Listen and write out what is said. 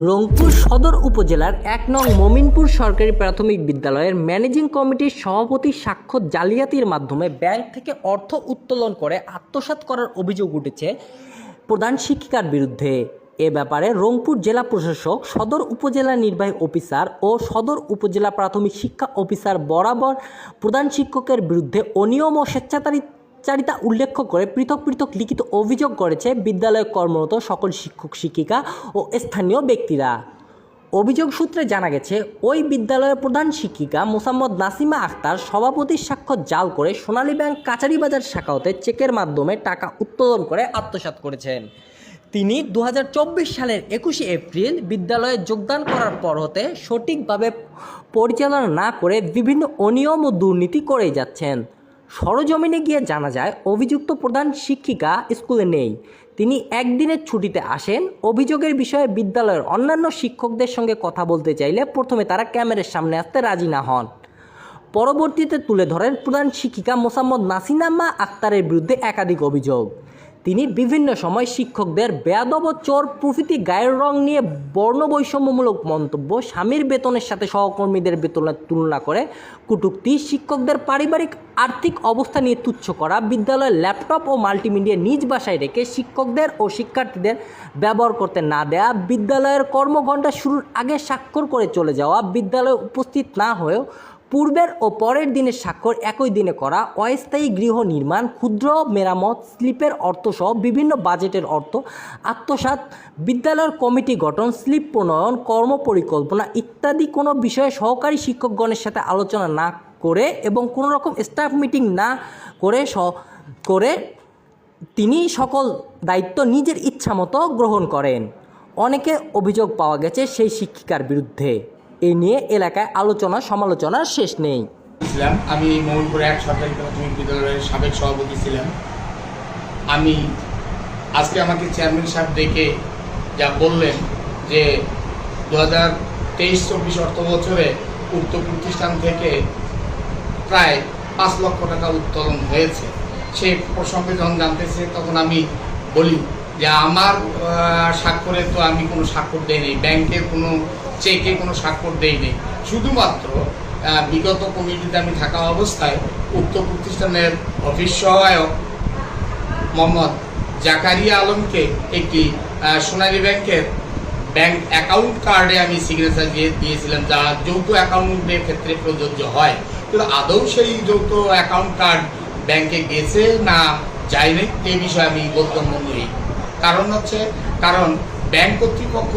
রংপুর সদর উপজেলার ১ নং মমিনপুর সরকারি প্রাথমিক বিদ্যালয়ের ম্যানেজিং কমিটির সভাপতি সাক্ষ্য জালিয়াতির মাধ্যমে ব্যাংক থেকে অর্থ উত্তোলন করে আত্মসাৎ করার অভিযোগ উঠেছে প্রধান শিক্ষিকার বিরুদ্ধে। এ ব্যাপারে রংপুর জেলা প্রশাসক, সদর উপজেলা নির্বাহী অফিসার ও সদর উপজেলা প্রাথমিক শিক্ষা অফিসার বরাবর প্রধান শিক্ষকের বিরুদ্ধে অনিয়ম ও স্বেচ্ছাচারিতা উল্লেখ করে পৃথক পৃথক লিখিত অভিযোগ করেছে বিদ্যালয়ে কর্মরত সকল শিক্ষক শিক্ষিকা ও স্থানীয় ব্যক্তিরা। অভিযোগ সূত্রে জানা গেছে, ওই বিদ্যালয়ের প্রধান শিক্ষিকা মোসাম্মদ নাসিমা আক্তার সভাপতির স্বাক্ষর জাল করে সোনালী ব্যাংক কাচারীবাজার শাখা হতে চেকের মাধ্যমে টাকা উত্তোলন করে আত্মসাৎ করেছেন। তিনি ২০২৪ সালের ২১শে এপ্রিল বিদ্যালয়ে যোগদান করার পর হতে সঠিকভাবে পরিচালনা না করে বিভিন্ন অনিয়ম ও দুর্নীতি করেই যাচ্ছেন। সরজমিনে গিয়ে জানা যায়, অভিযুক্ত প্রধান শিক্ষিকা স্কুলে নেই। তিনি একদিনের ছুটিতে আসেন। অভিযোগের বিষয়ে বিদ্যালয়ের অন্যান্য শিক্ষকদের সঙ্গে কথা বলতে চাইলে প্রথমে তারা ক্যামেরার সামনে আসতে রাজি না হন। পরবর্তীতে তুলে ধরেন প্রধান শিক্ষিকা মোসাম্মদ নাসিমা আক্তারের বিরুদ্ধে একাধিক অভিযোগ। তিনি বিভিন্ন সময় শিক্ষকদের বেয়াদব, চোর প্রভৃতি গায়ের রং নিয়ে বর্ণবৈষম্যমূলক মন্তব্য, স্বামীর বেতনের সাথে সহকর্মীদের বেতনের তুলনা করে কটূক্তি, শিক্ষকদের পারিবারিক আর্থিক অবস্থা নিয়ে তুচ্ছ করা, বিদ্যালয়ের ল্যাপটপ ও মাল্টিমিডিয়া নিজ বাসায় রেখে শিক্ষকদের ও শিক্ষার্থীদের ব্যবহার করতে না দেয়া, বিদ্যালয়ের কর্মঘণ্টা শুরুর আগে স্বাক্ষর করে চলে যাওয়া, বিদ্যালয়ে উপস্থিত না হয়েও পূর্বের ও পরের দিনের স্বাক্ষর একই দিনে করা, অস্থায়ী গৃহ নির্মাণ, ক্ষুদ্র মেরামত, স্লিপের অর্থসহ বিভিন্ন বাজেটের অর্থ আত্মসাৎ, বিদ্যালয়ের কমিটি গঠন, স্লিপ প্রণয়ন, কর্মপরিকল্পনা ইত্যাদি কোনো বিষয়ে সহকারী শিক্ষকগণের সাথে আলোচনা না করে এবং কোনো রকম স্টাফ মিটিং না করে তিনি সকল দায়িত্ব নিজের ইচ্ছামতো গ্রহণ করেন। অনেকে অভিযোগ পাওয়া গেছে সেই শিক্ষিকার বিরুদ্ধে। এ নিয়ে এলাকায় আলোচনা সমালোচনার শেষ নেই। আমি মমিনপুর ১ সরকারি প্রাথমিক বিদ্যালয়ের সাবেক সভাপতি ছিলাম। আমি আজকে আমাকে চেয়ারম্যান সাহেব ডেকে যা বললেন যে ২০২৩-২৪ অর্থ বছরে উক্ত প্রতিষ্ঠান থেকে প্রায় ৫ লক্ষ টাকা উত্তোলন হয়েছে। সে প্রসঙ্গে যখন জানতেছে তখন আমি বলি যে আমার স্বাক্ষরে তো আমি কোনো স্বাক্ষর দেইনি, ব্যাংকের কোনো চেকে কোনো স্বাক্ষর দেইনি, শুধুমাত্র বিগত কমিটিতে আমি থাকা অবস্থায় উক্ত প্রতিষ্ঠানের অফিস সহায়ক মোহাম্মদ জাকারিয়া আলমকে একটি সোনালী ব্যাংকের ব্যাংক অ্যাকাউন্ট কার্ডে আমি সিগনেচার দিয়েছিলাম, যা যৌথ অ্যাকাউন্টের ক্ষেত্রে প্রযোজ্য হয়। কিন্তু আদৌ সেই যৌথ অ্যাকাউন্ট কার্ড ব্যাংকে গেছে না যায়নি এ বিষয়ে আমি বোধগম্য নই। কারণ ব্যাংক কর্তৃপক্ষ